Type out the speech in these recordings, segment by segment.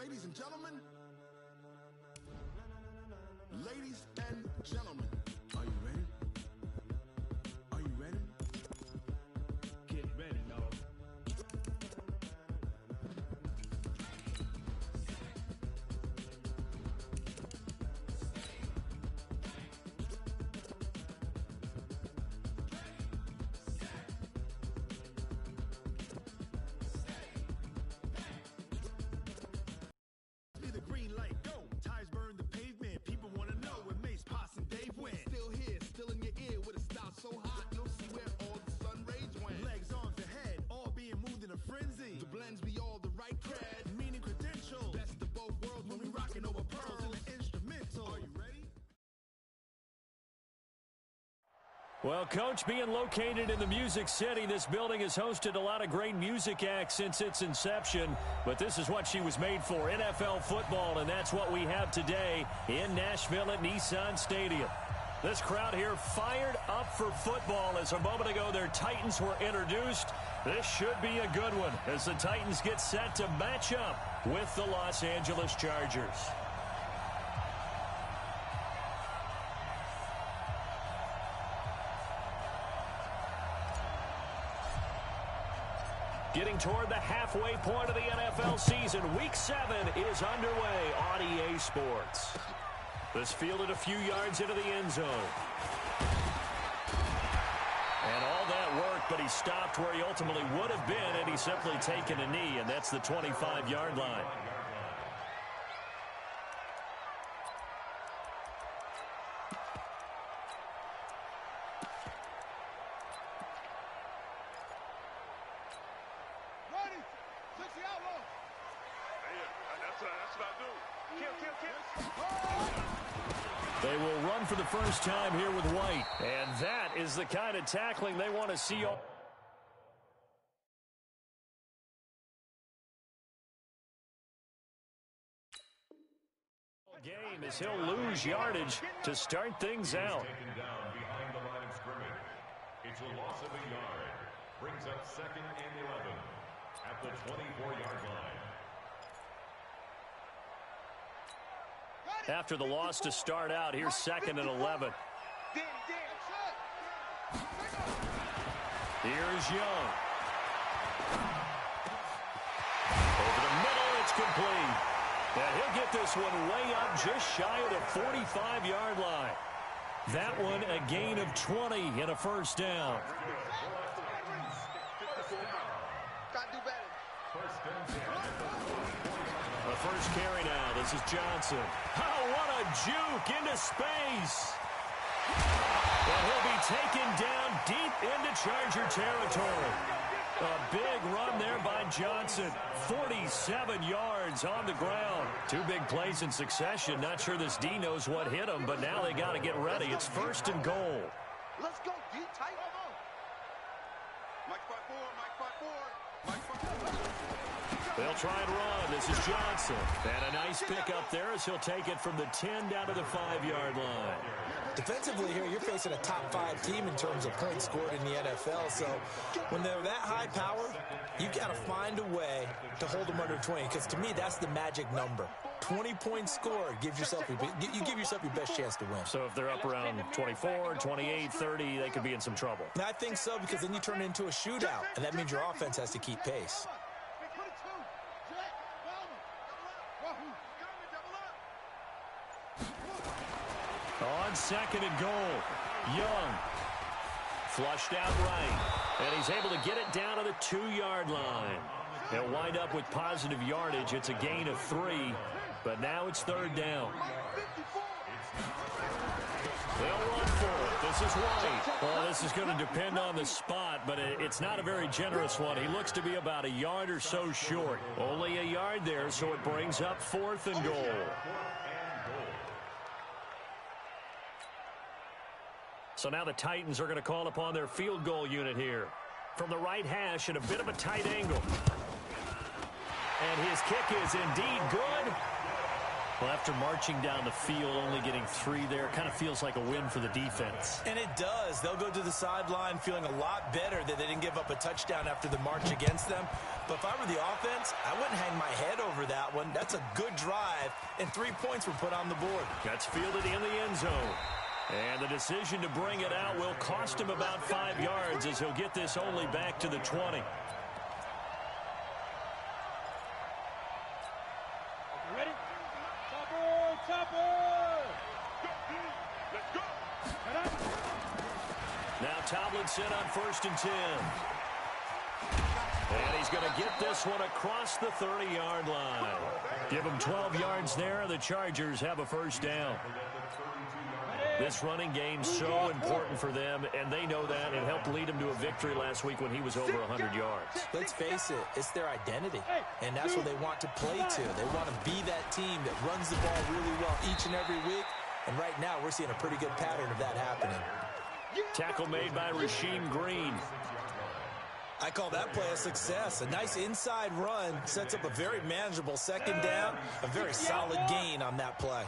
Ladies and gentlemen. Ladies and gentlemen. Are you ready? Are you ready? Get ready, dog. The green light, go. Tires burn the pavement. People want to know where Mace, Pops, and Dave went. Still here, still in your ear with a style so hot, you'll see where all the sun rays went. Legs, arms, the head, all being moved in a frenzy. The blends be all the right cred, meaning credentials. Best of both worlds when we rockin' over pearls in the instrumental. Are you ready? Well, Coach, being located in the Music City, this building has hosted a lot of great music acts since its inception, but this is what she was made for, NFL football, and that's what we have today in Nashville at Nissan Stadium. This crowd here fired up for football as a moment ago their Titans were introduced. This should be a good one as the Titans get set to match up with the Los Angeles Chargers. Getting toward the halfway point of the NFL season, Week 7 is underway on EA Sports. This fielded a few yards into the end zone. And all that worked, but he stopped where he ultimately would have been had he simply taken a knee, and that's the 25-yard line. They will run for the first time here with White. And that is the kind of tackling they want to see. Game as he'll lose yardage to start things out. Taken down behind the line of scrimmage. It's a loss of a yard. Brings up 2nd and 11 at the 24-yard line. After the loss to start out, here's 2nd and 11. Here's Young. Over the middle, it's complete. And he'll get this one way up just shy of the 45-yard line. That one a gain of 20 and a first down. The first carry now. This is Johnson. Oh, what a juke into space. And he'll be taken down deep into Charger territory. A big run there by Johnson. 47 yards on the ground. Two big plays in succession. Not sure this D knows what hit him, but now they got to get ready. It's 1st and goal. Let's go, D tight. Mike 5-4, Mike 5-4, Mike 5-4. They'll try and run. This is Johnson. And a nice pick up there as he'll take it from the 10 down to the 5-yard line. Defensively here, you're facing a top 5 team in terms of points scored in the NFL. So when they're that high power, you got to find a way to hold them under 20. Because to me, that's the magic number. 20 points scored gives yourself you give yourself your best chance to win. So if they're up around 24, 28, 30, they could be in some trouble. I think so, because then you turn it into a shootout, and that means your offense has to keep pace. On 2nd and goal, Young flushed out right, and he's able to get it down to the 2-yard line. He'll wind up with positive yardage. It's a gain of 3, but now it's 3rd down. They'll run for it. This is White. Well, this is going to depend on the spot, but it's not a very generous one. He looks to be about a yard or so short. Only a yard there, so it brings up 4th and goal. So now the Titans are going to call upon their field goal unit here. From the right hash at a bit of a tight angle. And his kick is indeed good. Well, after marching down the field, only getting 3 there, kind of feels like a win for the defense. And it does. They'll go to the sideline feeling a lot better that they didn't give up a touchdown after the march against them. But if I were the offense, I wouldn't hang my head over that one. That's a good drive, and 3 points were put on the board. That's fielded in the end zone. And the decision to bring it out will cost him about 5 yards as he'll get this only back to the 20. Ready? Chopper! Chopper! Let's go! Now Tomlinson on 1st and 10. And he's going to get this one across the 30-yard line. Give him 12 yards there. The Chargers have a first down. This running game's so important for them, and they know that. It helped lead him to a victory last week when he was over 100 yards. Let's face it, it's their identity, and that's what they want to play to. They want to be that team that runs the ball really well each and every week, and right now we're seeing a pretty good pattern of that happening. Tackle made by Rasheem Green. I call that play a success. A nice inside run sets up a very manageable second down, a very solid gain on that play.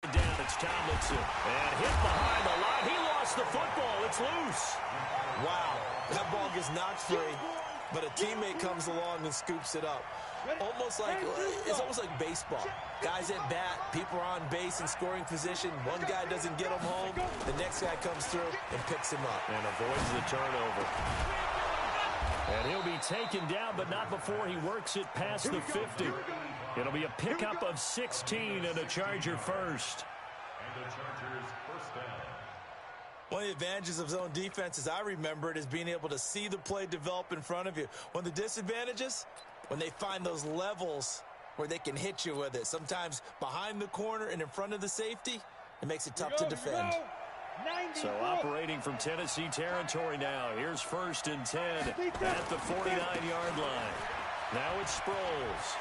Down, it's Tomlinson. And hit behind the line. He lost the football. It's loose. Wow, that ball gets knocked free, but a teammate comes along and scoops it up. It's almost like baseball. Guys at bat, people are on base in scoring position. One guy doesn't get him home. The next guy comes through and picks him up. And avoids the turnover. And he'll be taken down, but not before he works it past the 50. It'll be a pickup of 16 and a Charger first. And the Chargers first down. One of the advantages of zone defense, as I remember it, is being able to see the play develop in front of you. One of the disadvantages, when they find those levels where they can hit you with it. Sometimes behind the corner and in front of the safety, it makes it tough to defend. So operating from Tennessee territory now. Here's 1st and 10 at the 49-yard line. Now it's Sproles.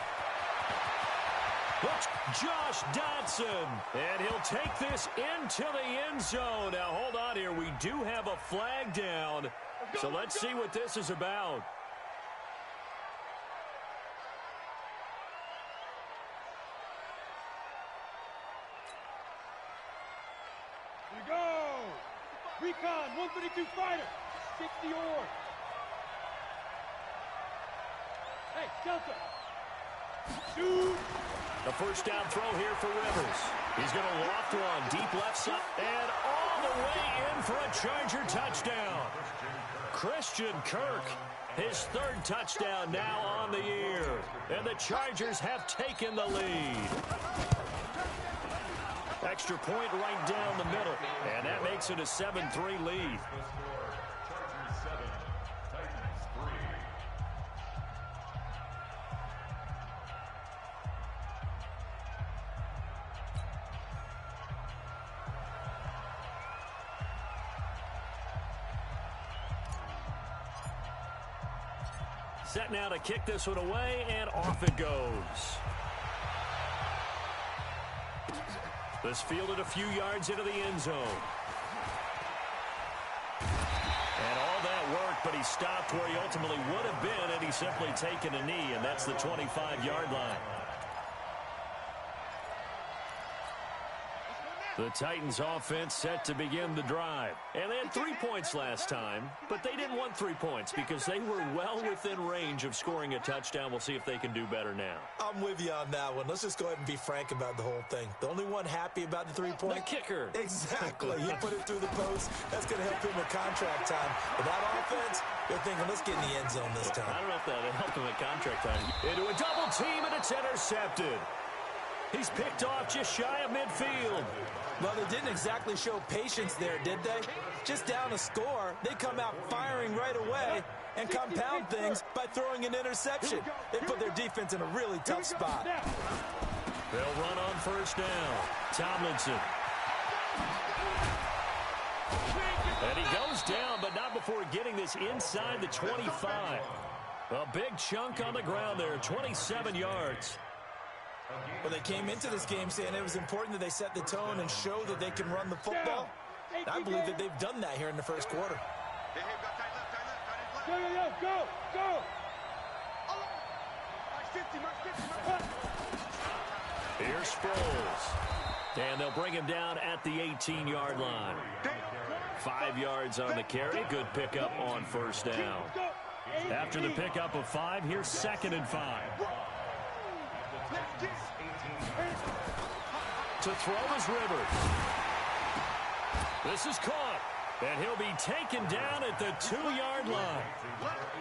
Looks Josh Dodson. And he'll take this into the end zone. Now hold on here. We do have a flag down. So let's see what this is about. Here we go! Recon, 132 fighter, 60 or. Hey, Delta! Shoot! The first down throw here for Rivers. He's going to loft one deep left side and all the way in for a Charger touchdown. Christian Kirk, his 3rd touchdown now on the year. And the Chargers have taken the lead. Extra point right down the middle. And that makes it a 7-3 lead. Chargers 7, Titans 3. Set now to kick this one away, and off it goes. This fielded a few yards into the end zone. And all that work, but he stopped where he ultimately would have been, and he's simply taken a knee, and that's the 25-yard line. The Titans offense set to begin the drive. And they had 3 points last time, but they didn't want 3 points because they were well within range of scoring a touchdown. We'll see if they can do better now. I'm with you on that one. Let's just go ahead and be frank about the whole thing. The only one happy about the 3-point? The kicker. Exactly. He put it through the post. That's going to help him with contract time. But that offense, they're thinking, let's get in the end zone this time. I don't know if that'll help him at contract time. Into a double team, and it's intercepted. He's picked off just shy of midfield. Well, they didn't exactly show patience there, did they? Just down a score, they come out firing right away and compound things by throwing an interception. They put their defense in a really tough spot. They'll run on first down. Tomlinson. And he goes down, but not before getting this inside the 25. A big chunk on the ground there, 27 yards. Well, they came into this game saying it was important that they set the tone and show that they can run the football. I believe that they've done that here in the first quarter. Hey, got tight left, tight left, tight left. Go. Mark 50. Here's Sproles. And they'll bring him down at the 18-yard line. 5 yards on the carry. Good pickup on first down. After the pickup of 5, here's 2nd and 5. To throw is Rivers. This is caught. And he'll be taken down at the 2-yard line.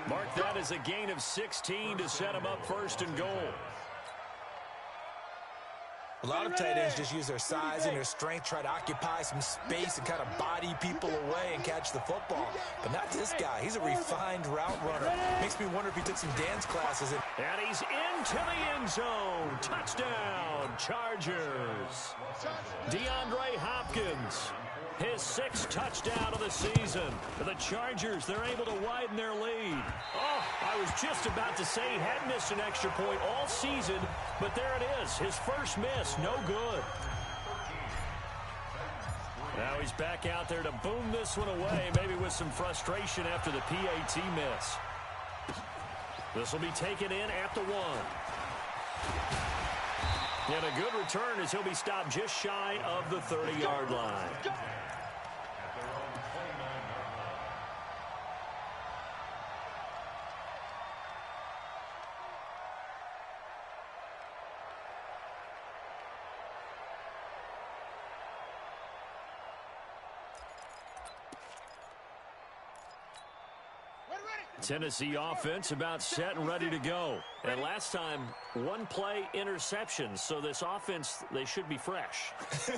Mark that as a gain of 16 to set him up 1st and goal. A lot of tight ends just use their size and their strength, try to occupy some space and kind of body people away and catch the football. But not this guy. He's a refined route runner. Makes me wonder if he took some dance classes. And he's into the end zone. Touchdown, Chargers. DeAndre Hopkins, his 6th touchdown of the season. For the Chargers, they're able to widen their lead. Oh, I was just about to say he had missed an extra point all season, but there it is. His first miss, no good. Now he's back out there to boom this one away, maybe with some frustration after the PAT miss. This will be taken in at the 1. And a good return as he'll be stopped just shy of the 30-yard line. Tennessee offense about set and ready to go. And last time, 1-play interception. So this offense, they should be fresh.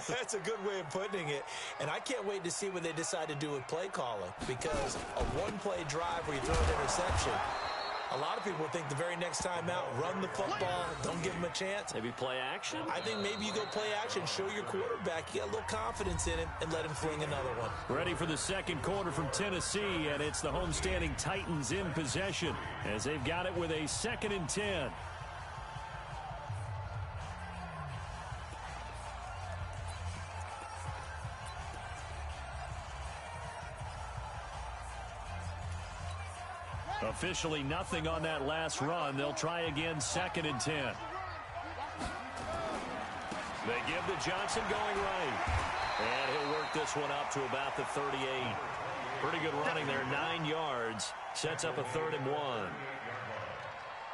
That's a good way of putting it. And I can't wait to see what they decide to do with play calling. Because a 1-play drive where you throw an interception, a lot of people think the very next time out, run the football, don't give him a chance. Maybe play action? I think maybe you go play action, show your quarterback, you got a little confidence in him, and let him fling another one. Ready for the second quarter from Tennessee, and it's the homestanding Titans in possession as they've got it with a 2nd and 10. Officially nothing on that last run. They'll try again, 2nd and 10. They give to Johnson going right. And he'll work this one up to about the 38. Pretty good running there, 9 yards. Sets up a 3rd and 1.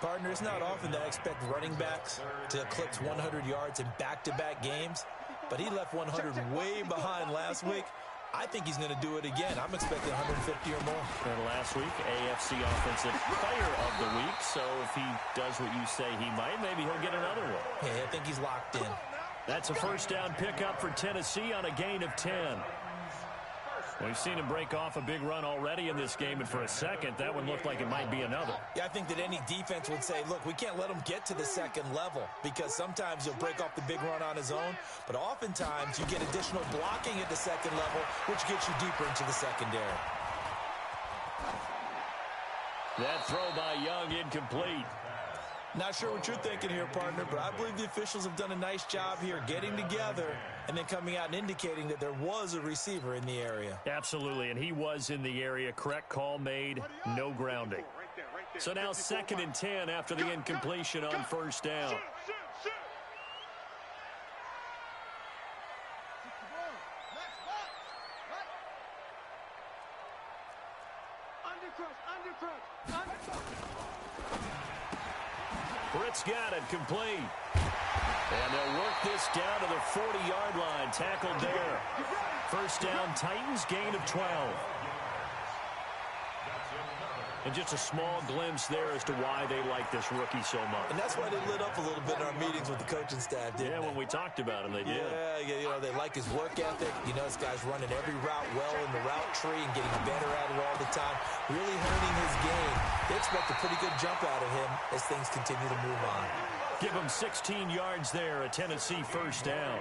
Partner, it's not often that I expect running backs to eclipse 100 yards in back-to-back games, but he left 100 way behind last week. I think he's going to do it again. I'm expecting 150 or more. And last week, AFC Offensive Player of the Week. So if he does what you say he might, maybe he'll get another one. Yeah, I think he's locked in. That's a first down pickup for Tennessee on a gain of 10. We've seen him break off a big run already in this game, and for a second, that one looked like it might be another. Yeah, I think that any defense would say, look, we can't let him get to the second level because sometimes he'll break off the big run on his own, but oftentimes you get additional blocking at the second level, which gets you deeper into the secondary. That throw by Young incomplete. Not sure what you're thinking here, partner, but I believe the officials have done a nice job here getting together and then coming out and indicating that there was a receiver in the area. Absolutely, and he was in the area. Correct call made, no grounding. So now 2nd and 10 after the incompletion on first down. Britt's got it, complete. And they'll work this down to the 40-yard line. Tackled there. First down, Titans, gain of 12. And just a small glimpse there as to why they like this rookie so much. And that's why they lit up a little bit in our meetings with the coaching staff, didn't they? Yeah, when we talked about him, they did. Yeah, you know, they like his work ethic. You know, this guy's running every route well in the route tree and getting better at it all the time. Really honing his game. They expect a pretty good jump out of him as things continue to move on. Give him 16 yards there, a Tennessee first down.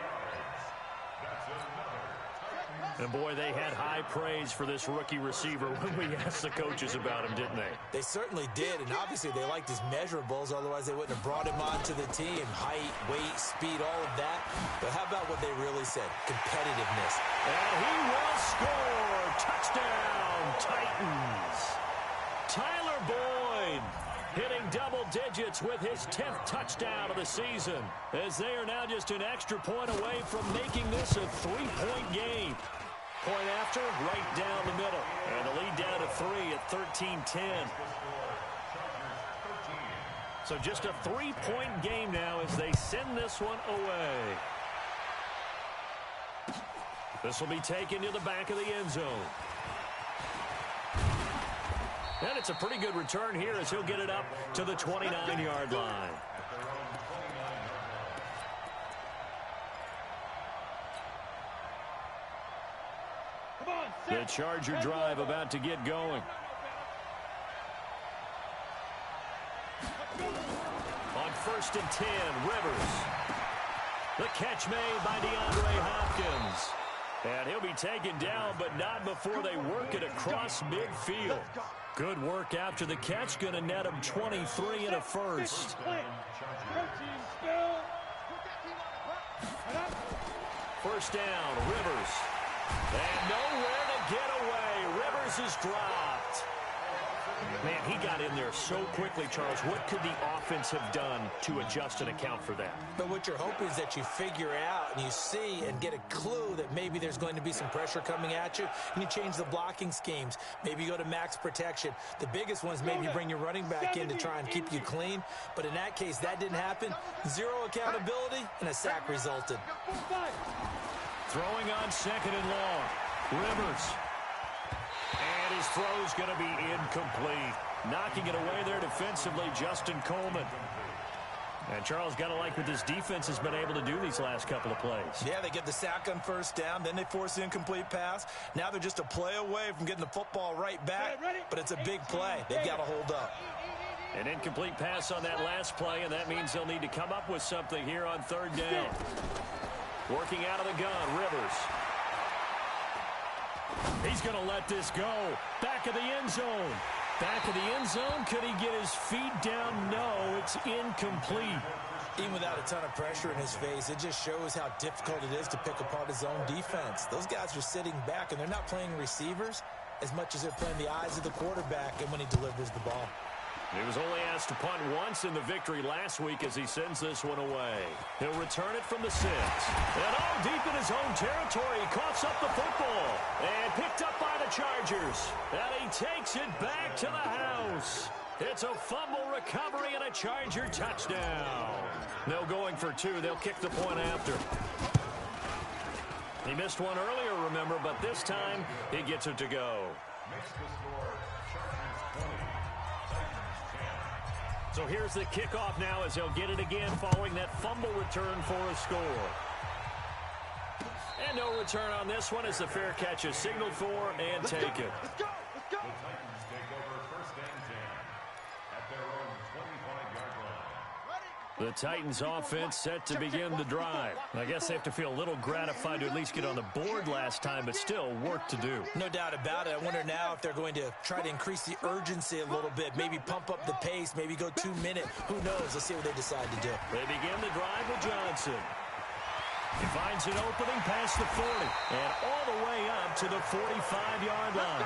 And, boy, they had high praise for this rookie receiver when we asked the coaches about him, didn't they? They certainly did, and obviously they liked his measurables. Otherwise, they wouldn't have brought him onto the team. Height, weight, speed, all of that. But how about what they really said? Competitiveness. And he will score. Touchdown, Titans. Tyler Boyd hitting double digits with his 10th touchdown of the season, as they are now just an extra point away from making this a 3-point game. Point after, right down the middle. And the lead down to 3 at 13-10. So just a 3-point game now as they send this one away. This will be taken to the back of the end zone. And it's a pretty good return here as he'll get it up to the 29-yard line. The Charger drive about to get going. On 1st and 10, Rivers. The catch made by DeAndre Hopkins. And he'll be taken down, but not before they work it across midfield. Good work after the catch. Going to net him 23 and a first. First down, Rivers. And nowhere to get away. Rivers is dropped. Man, he got in there so quickly, Charles. What could the offense have done to adjust and account for that? But what you're hoping is that you figure out and you see and get a clue that maybe there's going to be some pressure coming at you, and you change the blocking schemes. Maybe you go to max protection. The biggest one is maybe you bring your running back in to try and keep you clean. But in that case, that didn't happen. Zero accountability, and a sack resulted. Throwing on 2nd and long. Rivers. And his throw's going to be incomplete. Knocking it away there defensively, Justin Coleman. And Charles, got to like what this defense has been able to do these last couple of plays. Yeah, they get the sack on 1st down, then they force the incomplete pass. Now they're just a play away from getting the football right back, but it's a big play. They've got to hold up. An incomplete pass on that last play, and that means they'll need to come up with something here on 3rd down. Working out of the gun, Rivers. He's going to let this go. Back of the end zone. Back of the end zone. Could he get his feet down? No, it's incomplete. Even without a ton of pressure in his face, it just shows how difficult it is to pick apart his own defense. Those guys are sitting back, and they're not playing receivers as much as they're playing the eyes of the quarterback and when he delivers the ball. He was only asked to punt once in the victory last week as he sends this one away. He'll return it from the 6. And all deep in his own territory, he coughs up the football. And picked up by the Chargers. And he takes it back to the house. It's a fumble recovery and a Charger touchdown. No going for 2. They'll kick the point after. He missed one earlier, remember, but this time he gets it to go. Makes the score Chargers 20. So here's the kickoff now as they'll get it again following that fumble return for a score. And no return on this one as the fair catch is signaled for and taken. Let's go. The Titans take over 1st and 10 at their own 25-yard line. The Titans offense set to begin the drive. I guess they have to feel a little gratified to at least get on the board last time, but still work to do. No doubt about it. I wonder now if they're going to try to increase the urgency a little bit, maybe pump up the pace, maybe go 2-minute. Who knows? Let's see what they decide to do. They begin the drive with Johnson. He finds an opening past the 40 and all the way up to the 45-yard line.